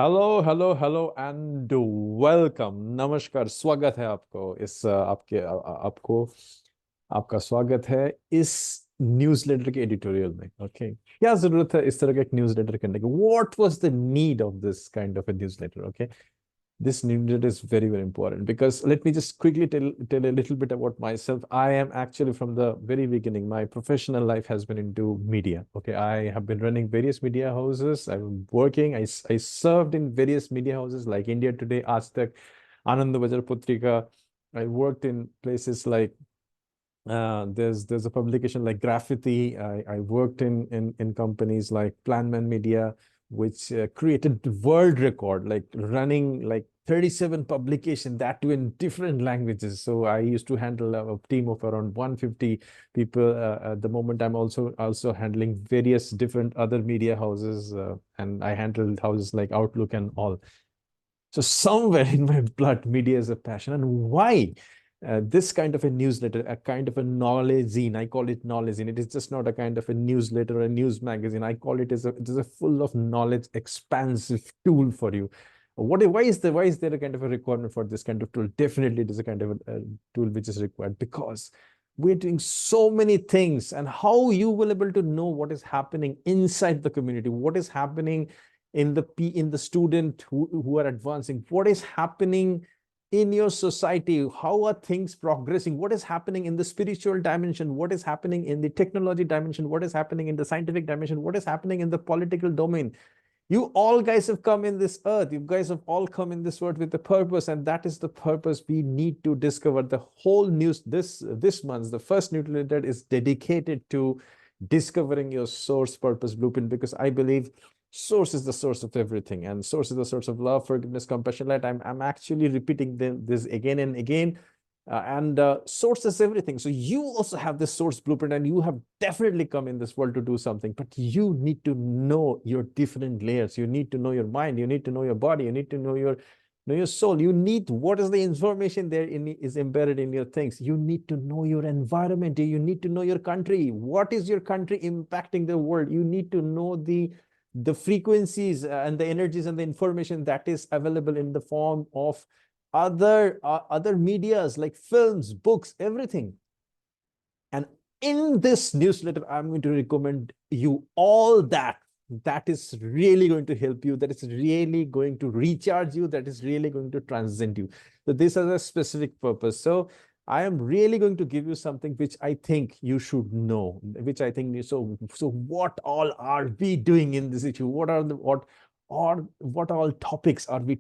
Hello and welcome. नमस्कार, स्वागत है आपको इस आपको आपका स्वागत है इस न्यूज़लेटर के एडिटोरियल में। ओके, क्या जरूरत है इस तरह का एक न्यूज़लेटर करने की? What was the need of this kind of a newsletter? Okay, this newsletter is very, very important because let me just quickly tell a little bit about myself. I am actually from the very beginning, my professional life has been into media. Okay, I have been running various media houses. I'm working. I served in various media houses like India Today, Aaj Tak, Anand Bazar Putrika. I worked in places like there's a publication like Graffiti. I worked in companies like Planman Media, which created world record, like running like 37 publication, that too in different languages. So I used to handle a team of around 150 people. At the moment, I'm also handling various different other media houses, and I handled houses like Outlook and all. So somewhere in my blood, media is a passion. And why? This kind of a newsletter, a kind of a knowledge zine. I call it knowledge zine. It is just not a kind of a newsletter or a news magazine. I call it is a full of knowledge, expansive tool for you. Why is there a kind of a requirement for this kind of tool? Definitely, it is a kind of a tool which is required because we're doing so many things, and how you will able to know what is happening inside the community, what is happening in the student who are advancing, what is happening in your society, how are things progressing, what is happening in the spiritual dimension, what is happening in the technology dimension, what is happening in the scientific dimension, what is happening in the political domain. You all guys have come in this earth, you guys have all come in this world with a purpose, and that is the purpose we need to discover. The whole news this month, the first newsletter is dedicated to discovering your source purpose blueprint, because I believe source is the source of everything, and source is the source of love, forgiveness, compassion, light. I'm actually repeating this again and again, and source is everything. So you also have this source blueprint, and you have definitely come in this world to do something, but you need to know your different layers. You need to know your mind, you need to know your body, you need to know your soul. You need what is the information there is embedded in your things. You need to know your environment, you need to know your country. What is your country impacting the world? You need to know the frequencies and the energies and the information that is available in the form of other medias like films, books, everything. And in this newsletter, I'm going to recommend you all that is really going to help you, that is really going to recharge you, that is really going to transcend you. So this has a specific purpose. So I am really going to give you something which I think you should know, which I think so what all are we doing in this issue? What all topics are we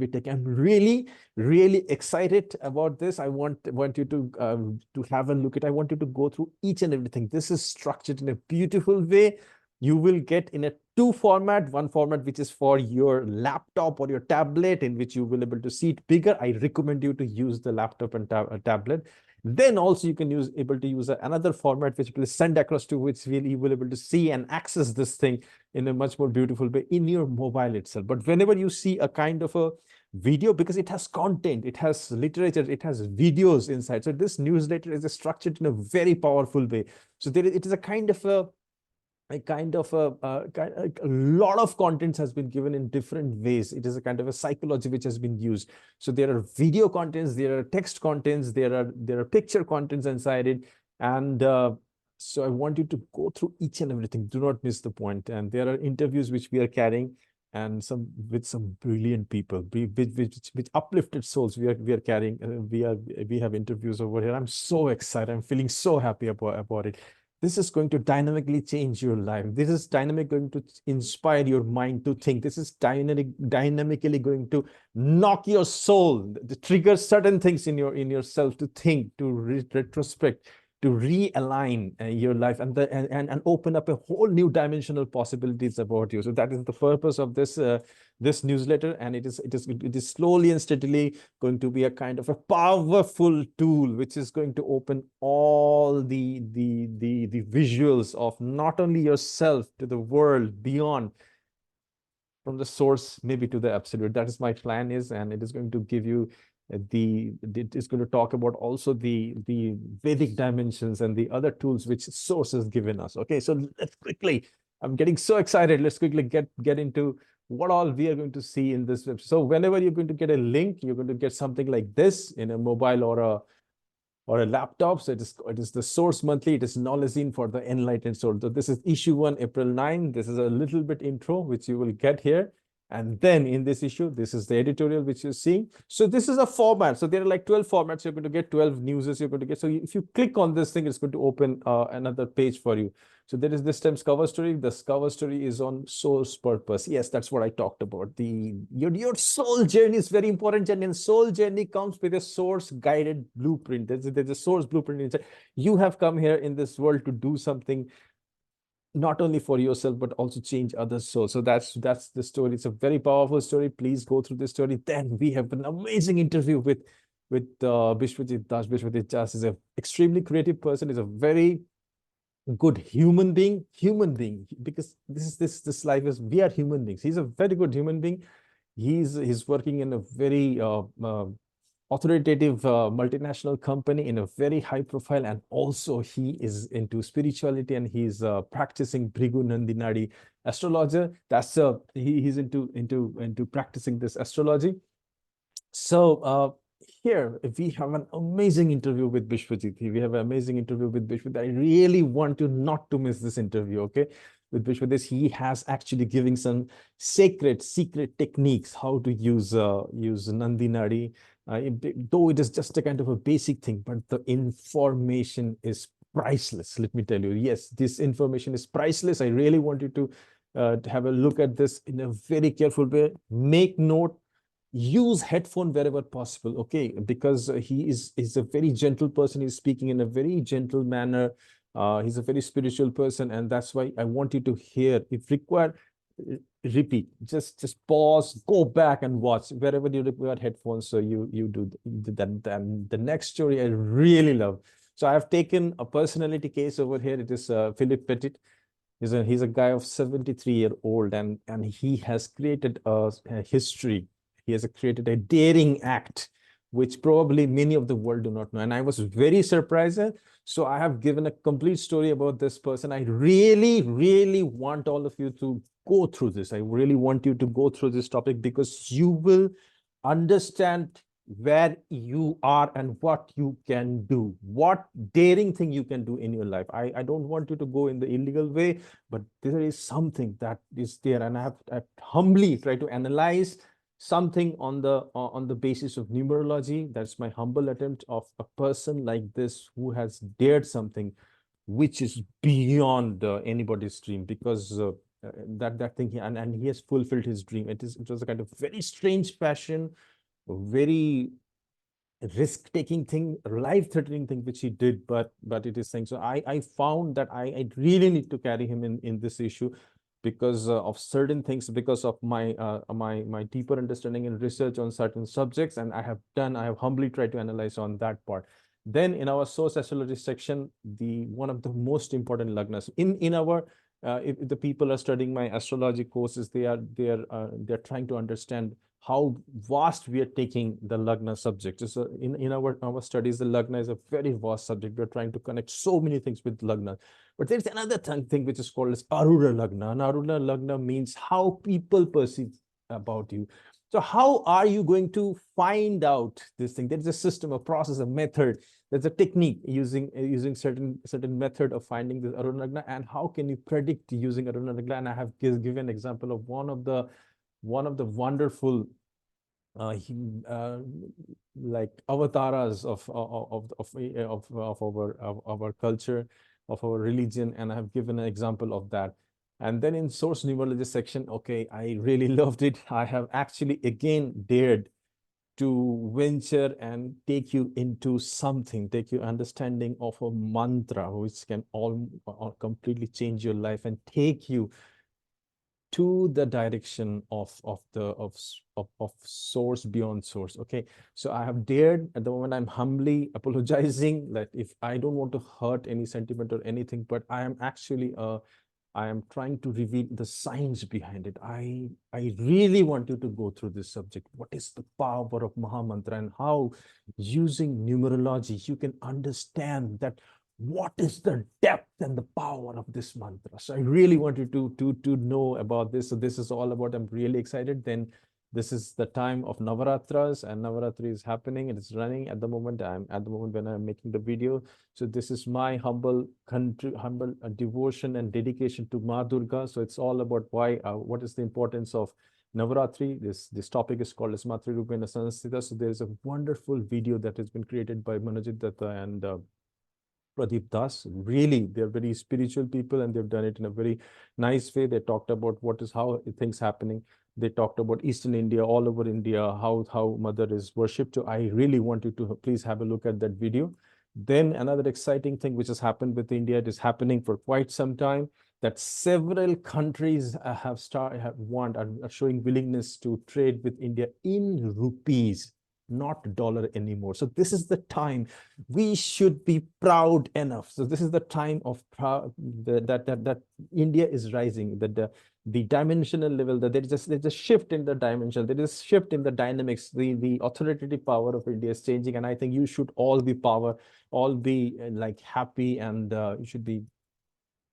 taking? I'm really excited about this. I want you to have a look at. I want you to go through each and everything. This is structured in a beautiful way. You will get in a two format, one format which is for your laptop or your tablet, in which you will be able to see it bigger. I recommend you to use the laptop and tablet. Then also you can able to use another format which will send across to, which you will be able to see and access this thing in a much more beautiful way in your mobile itself. But whenever you see a kind of a video, because it has content, it has literature, it has videos inside, so this newsletter is structured in a very powerful way. So it is a kind of a lot of contents has been given in different ways. It is a kind of a psychology which has been used. So there are video contents, there are text contents, there are picture contents inside it, and so I want you to go through each and everything. Do not miss the point. And there are interviews which we are carrying, and some brilliant people, with uplifted souls. We are carrying. We have interviews over here. I'm so excited. I'm feeling so happy about it. This is going to dynamically change your life. This is dynamic going to inspire your mind to think. This is dynamically going to knock your soul, to trigger certain things in yourself to think, to retrospect, to realign your life, and open up a whole new dimensional possibilities about you. So that is the purpose of this newsletter, and it is slowly and steadily going to be a kind of a powerful tool which is going to open all the visuals of not only yourself to the world beyond, from the source maybe to the absolute. That is my plan is, and it is going to give you it is going to talk about also the Vedic dimensions and the other tools which source has given us. Okay, so let's quickly, I'm getting so excited. Let's quickly get into what all we are going to see in this website. So whenever you're going to get a link, you're going to get something like this in a mobile or a laptop. So it is the source monthly. It is knowledge in for the enlightened soul. So this is issue 1, April 9. This is a little bit intro, which you will get here. And then in this issue, this is the editorial, which you're seeing. So this is a format. So there are like 12 formats. You're going to get 12 newses you're going to get. So if you click on this thing, it's going to open another page for you. So there is this time's cover story. This cover story is on soul's purpose. Yes, that's what I talked about. Your soul journey is very important journey, and soul journey comes with a source guided blueprint. There's a source blueprint inside. You have come here in this world to do something not only for yourself but also change others' souls. So that's the story. It's a very powerful story. Please go through this story. Then we have an amazing interview with Bishwajit Das. Bishwajit Das is an extremely creative person. He's a very good human being, because this life is, we are human beings. He's a very good human being. He's working in a very authoritative multinational company in a very high profile, and also he is into spirituality, and he's practicing Bhrigu Nandinadi astrologer. That's he's into practicing this astrology. So here we have an amazing interview with Bishwajit. We have an amazing interview with Bishwajit. I really want you not to miss this interview, okay? With Bishwajit, he has actually giving some secret techniques how to use Nandinadi. Though it is just a kind of a basic thing, but the information is priceless. Let me tell you, yes, this information is priceless. I really want you to have a look at this in a very careful way. Make note. Use headphone wherever possible, okay? Because he's a very gentle person. He's speaking in a very gentle manner. He's a very spiritual person, and that's why I want you to hear. If required, repeat. Just pause, go back and watch wherever you require headphones. So you do that. Then the next story I really love. So I have taken a personality case over here. It is Philip Petit. He's a guy of 73-year-old, and he has created a history. He has created a daring act, which probably many of the world do not know. And I was very surprised. So I have given a complete story about this person. I really, really want all of you to go through this. I really want you to go through this topic, because you will understand where you are and what you can do, what daring thing you can do in your life. I don't want you to go in the illegal way, but there is something that is there. And I have humbly tried to analyze something on the basis of numerology. That's my humble attempt of a person like this who has dared something which is beyond anybody's dream, because that thing and he has fulfilled his dream. It was a kind of very strange passion, very risk-taking thing, life-threatening thing which he did, but it is saying. So I found that I really need to carry him in this issue, because of certain things, because of my deeper understanding and research on certain subjects, and I have humbly tried to analyze on that part. Then in our source astrology section, one of the most important lagnas in our if the people are studying my astrology courses, they're trying to understand how vast we are taking the lagna subject. So in our studies, the lagna is a very vast subject. We're trying to connect so many things with lagna. But there's another thing which is called as Aruna Lagna. And Aruna Lagna means how people perceive about you. So how are you going to find out this thing? There's a system, a process, a method. There's a technique using certain method of finding this Aruna Lagna. And how can you predict using Aruna Lagna? And I have given an example of one of the wonderful like avatars of our culture, of our religion, and I have given an example of that. And then in source numerology section, okay, I really loved it. I have actually again dared to venture and take you into something, take you understanding of a mantra which can all completely change your life and take you to the direction of source beyond source. Okay, so I have dared. At the moment, I'm humbly apologizing that if I don't want to hurt any sentiment or anything, but I am actually I am trying to reveal the science behind it. I really want you to go through this subject. What is the power of Maha Mantra, and how using numerology you can understand that what is the depth and the power of this mantra? So I really wanted to know about this. So this is all about, I'm really excited. Then this is the time of Navaratras, and Navaratri is happening. It is running at the moment. I'm at the moment when I'm making the video. So this is my humble devotion and dedication to Ma Durga. So it's all about why, what is the importance of Navaratri. This topic is called as Matri Rupena Sanstita. So there is a wonderful video that has been created by Manojit Datta and Pradeep Das. Really, they're very spiritual people, and they've done it in a very nice way. They talked about how things happening. They talked about Eastern India, all over India, how Mother is worshipped. So I really want you to please have a look at that video. Then another exciting thing which has happened with India, it is happening for quite some time, that several countries are showing willingness to trade with India in rupees, not dollar anymore. So this is the time we should be proud enough. So this is the time of that India is rising, that the dimensional level, that there's a shift in the dimension, there is a shift in the dynamics, the authoritative power of India is changing, and I think you should all be like happy, and you should be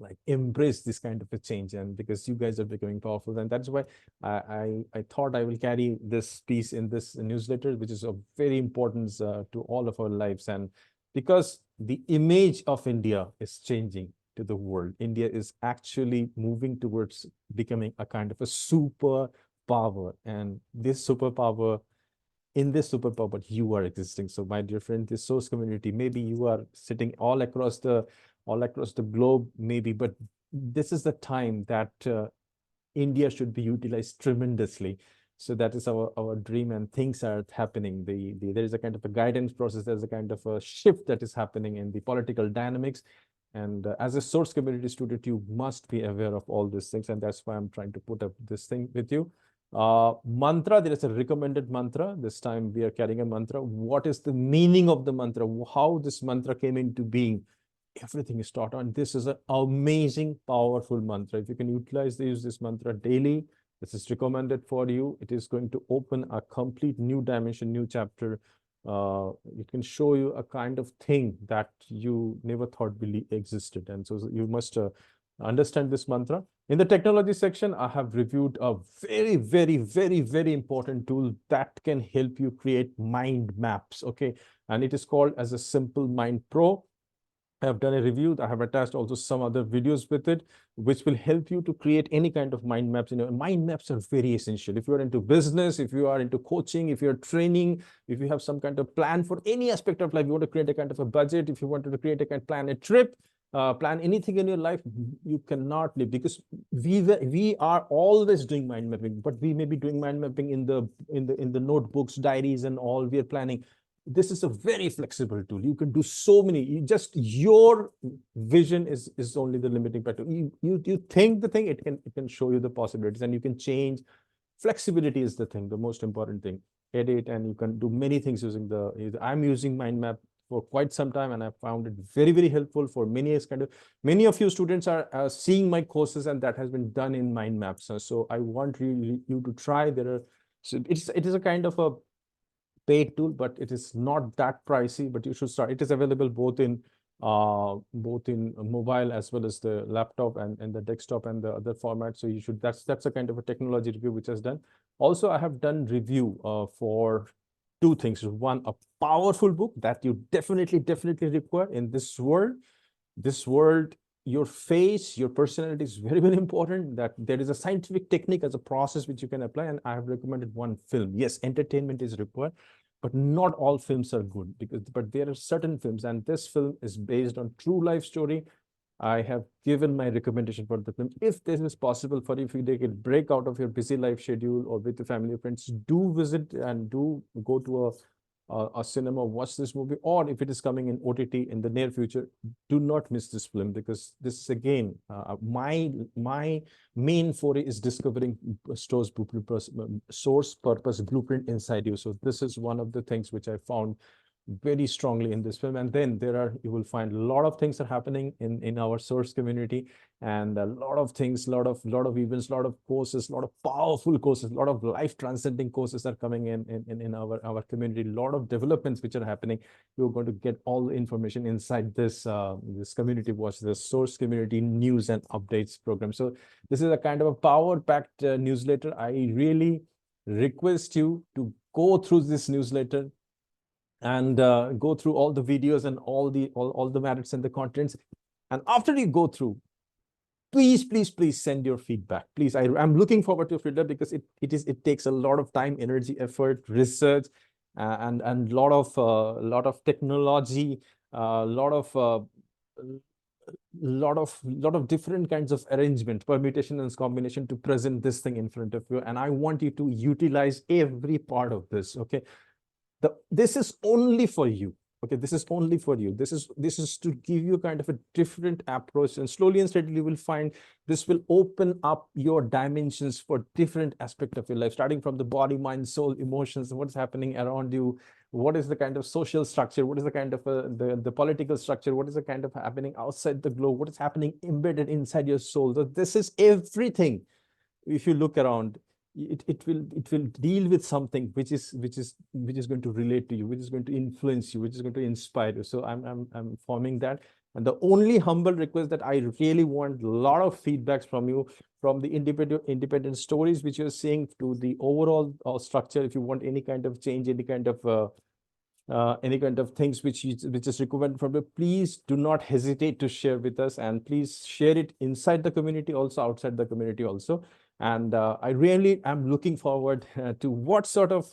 like embrace this kind of a change, and because you guys are becoming powerful, and that's why I thought I will carry this piece in this newsletter, which is of very importance to all of our lives. And because the image of India is changing to the world, India is actually moving towards becoming a kind of a super power, and this superpower, in this superpower, but you are existing. So my dear friend, this source community, maybe you are sitting all across the globe, maybe, but this is the time that India should be utilized tremendously. So that is our dream, and things are happening. There is a kind of a guidance process. There's a kind of a shift that is happening in the political dynamics. And as a source community student, you must be aware of all these things. And that's why I'm trying to put up this thing with you. Mantra, there is a recommended mantra. This time we are carrying a mantra. What is the meaning of the mantra? How this mantra came into being? Everything is taught on. This is an amazing, powerful mantra. If you can use this mantra daily, this is recommended for you. It is going to open a complete new dimension, new chapter. It can show you a kind of thing that you never thought really existed. And so you must understand this mantra. In the technology section, I have reviewed a very, very, very, very important tool that can help you create mind maps. Okay. And it is called as a Simple Mind Pro. I have done a review. I have attached also some other videos with it, which will help you to create any kind of mind maps. Mind maps are very essential. If you are into business, if you are into coaching, if you're training, if you have some kind of plan for any aspect of life, you want to create a kind of a budget, if you want to create a kind of plan a trip, plan anything in your life, you cannot live, because we are always doing mind mapping, but we may be doing mind mapping in the notebooks, diaries, and all we are planning. This is a very flexible tool. You can do so many. Just your vision is only the limiting factor. You think the thing, it can show you the possibilities, and you can change. Flexibility is the thing, the most important thing. Edit, and you can do many things using I'm using mind map for quite some time, and I found it very, very helpful for many of you students are seeing my courses, and that has been done in mind maps. So I want you to try. So it is a kind of a paid tool, but it is not that pricey, but you should start. It is available both in mobile as well as the laptop and the desktop and the other format. So that's a kind of a technology review which has done. Also, I have done review for two things. One, a powerful book that you definitely require in this world. Your face, your personality is very, very important. That there is a scientific technique as a process which you can apply. And I have recommended one film. Yes, entertainment is required, but not all films are good, but there are certain films, and this film is based on true life story. I have given my recommendation for the film. If this is possible for you, if you take a break out of your busy life schedule or with your family or friends, do visit and do go to a cinema, watch this movie, or if it is coming in OTT in the near future, do not miss this film, because this is again my main foray is discovering source purpose blueprint inside you. So this is one of the things which I found very strongly in this film. And then you will find a lot of things are happening in our source community, and a lot of things, lot of events, lot of courses, lot of powerful courses, lot of life transcending courses are coming in our community. A lot of developments which are happening. You're going to get all the information inside this community watch, the source community news and updates program. So this is a kind of a power packed newsletter. I really request you to go through this newsletter and go through all the videos and all the merits and the contents. And after you go through, please send your feedback. Please, I'm looking forward to your feedback, because it takes a lot of time, energy, effort, research, and lot of technology, lot of different kinds of arrangement, permutation and combination to present this thing in front of you. And I want you to utilize every part of this. Okay, this is only for you. Okay, this is only for you. This is to give you kind of a different approach, and slowly and steadily you will find this will open up your dimensions for different aspect of your life, starting from the body, mind, soul, emotions, what's happening around you, what is the kind of social structure, what is the kind of the political structure, what is the kind of happening outside the globe, what is happening embedded inside your soul. So this is everything. If you look around, it will deal with something which is going to relate to you, which is going to influence you, which is going to inspire you. So I'm forming that. And the only humble request that I really want a lot of feedbacks from you, from the independent stories which you're seeing, to the overall structure. If you want any kind of change, any kind of things which is required from you, please do not hesitate to share with us, and please share it inside the community also, outside the community also. And I really am looking forward to what sort of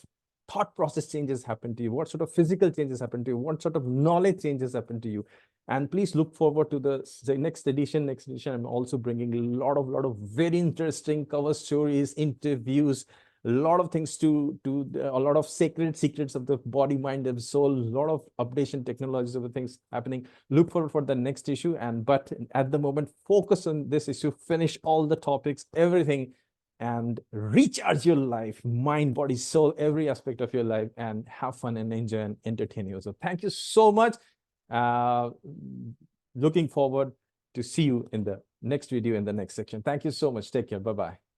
thought process changes happen to you, what sort of physical changes happen to you, what sort of knowledge changes happen to you. And please look forward to the next edition. I'm also bringing a lot of very interesting cover stories, interviews, a lot of things a lot of sacred secrets of the body, mind, and soul, a lot of updation technologies of the things happening. Look forward for the next issue. But at the moment, focus on this issue, finish all the topics, everything, and recharge your life, mind, body, soul, every aspect of your life, and have fun and enjoy and entertain you. So thank you so much. Looking forward to see you in the next video, in the next section. Thank you so much. Take care. Bye-bye.